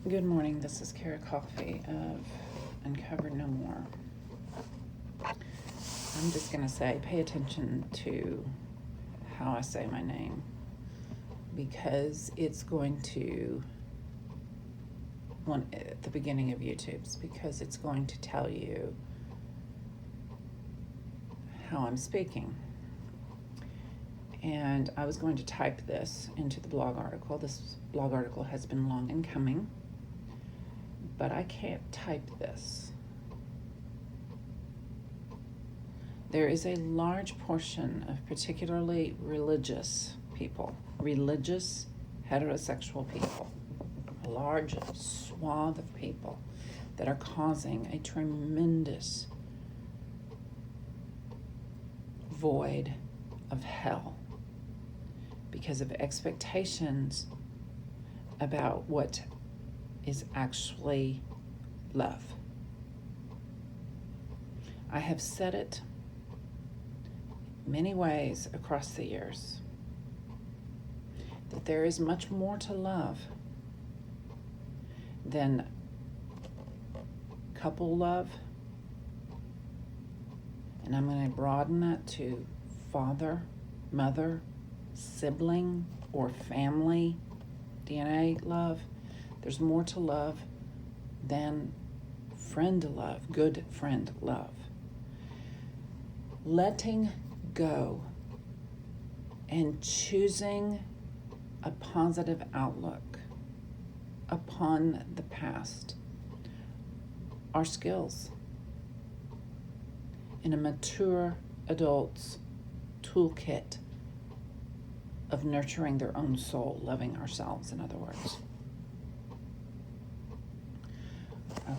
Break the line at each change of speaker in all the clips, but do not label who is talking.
Good morning, this is Beaty-Coffey of Uncover No More. I'm just going to say, pay attention to how I say my name, because it's going to, at the beginning of YouTube's, because it's going to tell you how I'm speaking. And I was going to type this into the blog article. This blog article has been long in coming, but I can't type this. There is a large portion of particularly religious people, religious heterosexual people, a large swath of people that are causing a tremendous void of hell because of expectations about what is actually love. I have said it many ways across the years that there is much more to love than couple love, and I'm going to broaden that to father, mother, sibling, or family DNA love. There's more to love than friend love, good friend love. Letting go and choosing a positive outlook upon the past are skills in a mature adult's toolkit of nurturing their own soul, loving ourselves, in other words.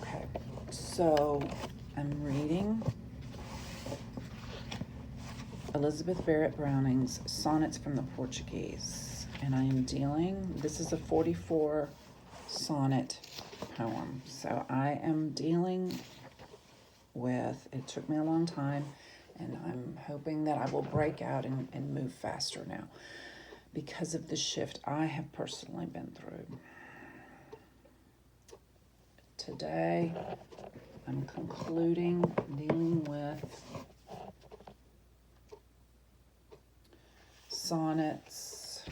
Okay, so I'm reading Elizabeth Barrett Browning's Sonnets from the Portuguese, and I am this is a 44 sonnet poem, so I am dealing with, it took me a long time, and I'm hoping that I will break out and move faster now because of the shift I have personally been through. Today, I'm dealing with Sonnets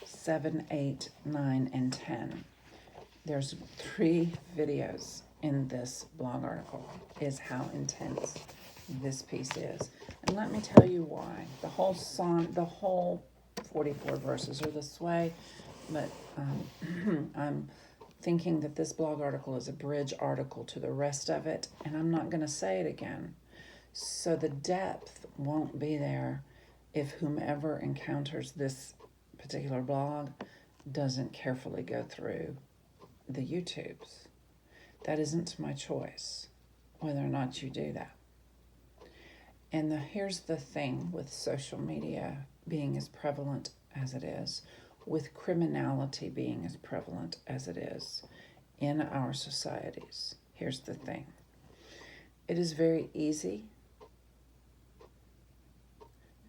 7, 8, 9, and 10. There's 3 videos in this blog article, is how intense this piece is. And let me tell you why. The whole 44 verses are this way, but I'm thinking that this blog article is a bridge article to the rest of it, and I'm not going to say it again. So the depth won't be there if whomever encounters this particular blog doesn't carefully go through the YouTubes. That isn't my choice, whether or not you do that. And here's the thing with social media being as prevalent as it is, with criminality being as prevalent as it is in our societies. Here's the thing. It is very easy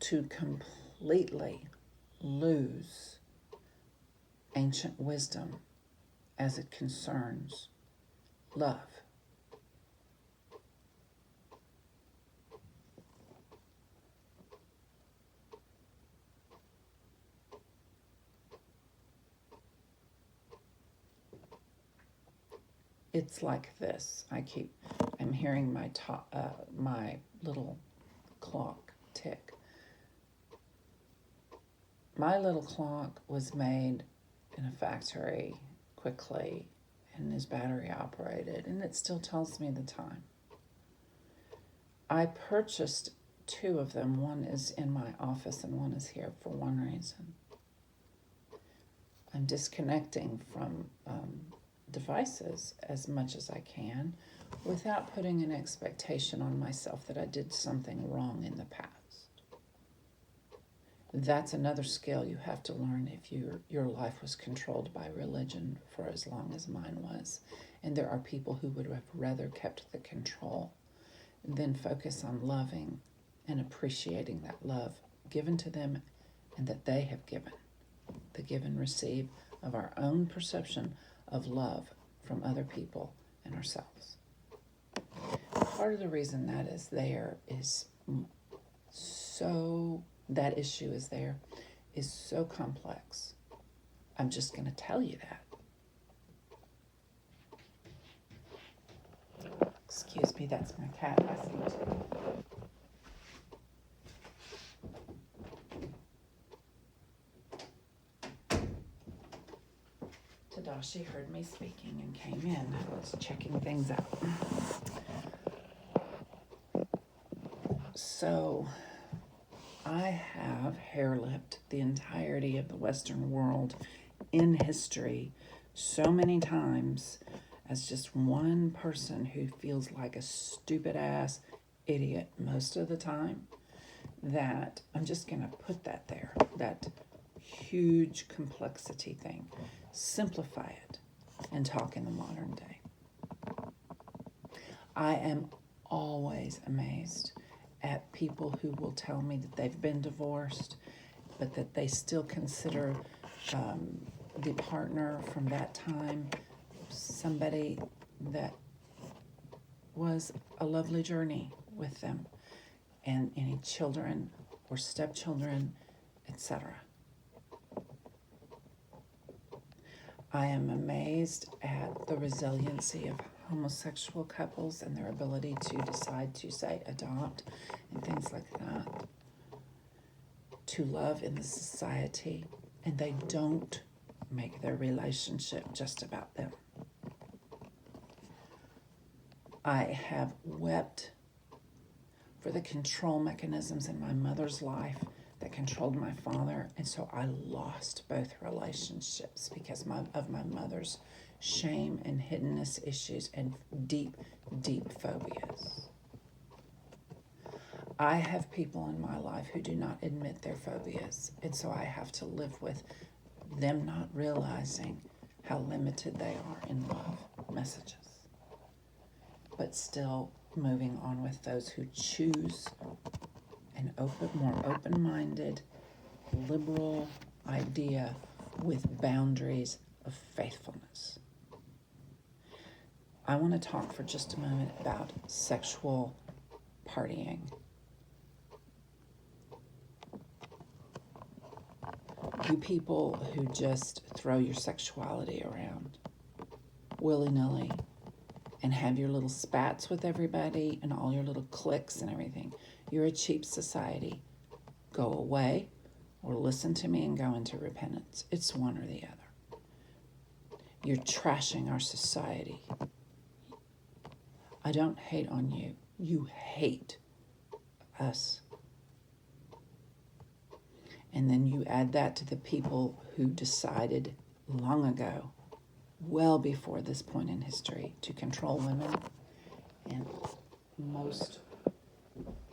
to completely lose ancient wisdom as it concerns love. It's like this. I'm hearing my little clock tick. My little clock was made in a factory quickly and is battery operated, and it still tells me the time. I purchased 2 of them. One is in my office and one is here for one reason. I'm disconnecting from devices as much as I can without putting an expectation on myself that I did something wrong in the past. That's another skill you have to learn if your life was controlled by religion for as long as mine was. And there are people who would have rather kept the control than focus on loving and appreciating that love given to them and that they have given. The give and receive of our own perception of love from other people and ourselves. Part of the reason that is there is that issue is there is so complex. I'm just going to tell you that. Excuse me, that's my cat asking to. Tadashi heard me speaking and came in. I was checking things out. So, I have hair-lipped the entirety of the Western world in history so many times as just one person who feels like a stupid-ass idiot most of the time, that I'm just going to put that there, that huge complexity thing. Simplify it and talk in the modern day. I am always amazed at people who will tell me that they've been divorced, but that they still consider the partner from that time somebody that was a lovely journey with them, and any children or stepchildren, etc. I am amazed at the resiliency of homosexual couples and their ability to decide to, say, adopt and things like that, to love in the society, and they don't make their relationship just about them. I have wept for the control mechanisms in my mother's life that controlled my father, and so I lost both relationships because of my mother's shame and hiddenness issues and deep, deep phobias. I have people in my life who do not admit their phobias, and so I have to live with them not realizing how limited they are in love messages, but still moving on with those who choose an more open-minded, liberal idea with boundaries of faithfulness. I want to talk for just a moment about sexual partying. You people who just throw your sexuality around willy-nilly and have your little spats with everybody and all your little cliques and everything. You're a cheap society. Go away or listen to me and go into repentance. It's one or the other. You're trashing our society. I don't hate on you. You hate us. And then you add that to the people who decided long ago, well before this point in history, to control women, and most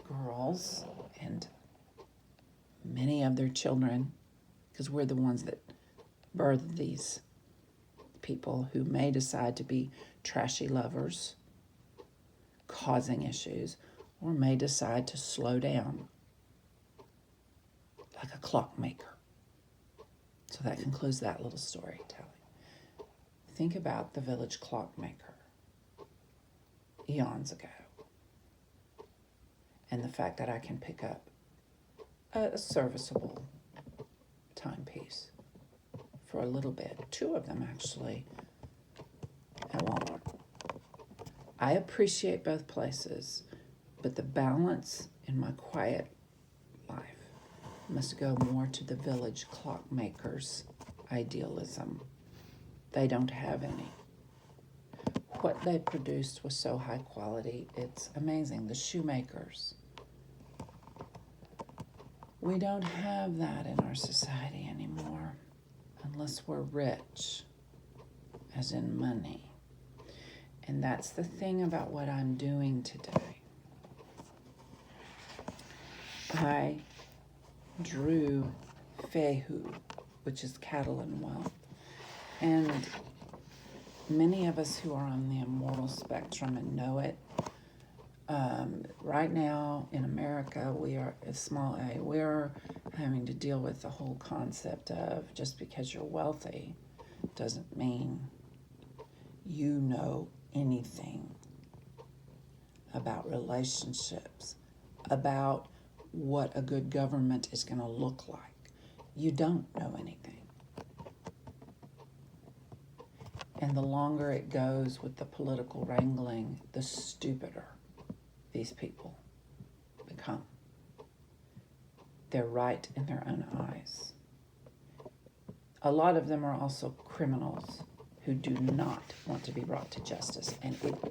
girls and many of their children, because we're the ones that birthed these people who may decide to be trashy lovers, causing issues, or may decide to slow down like a clockmaker. So that concludes that little storytelling. Think about the village clockmaker eons ago, and the fact that I can pick up a serviceable timepiece for a little bit, 2 of them actually, at Walmart. I appreciate both places, but the balance in my quiet life must go more to the village clockmaker's idealism. They don't have any. What they produced was so high quality, it's amazing. The shoemakers. We don't have that in our society anymore, unless we're rich, as in money. And that's the thing about what I'm doing today. I drew Fehu, which is cattle and wealth. And many of us who are on the immortal spectrum and know it, right now in America, we are, small a, we're having to deal with the whole concept of just because you're wealthy doesn't mean you know anything about relationships, about what a good government is going to look like. You don't know anything. And the longer it goes with the political wrangling, the stupider these people become. They're right in their own eyes. A lot of them are also criminals who do not want to be brought to justice, and it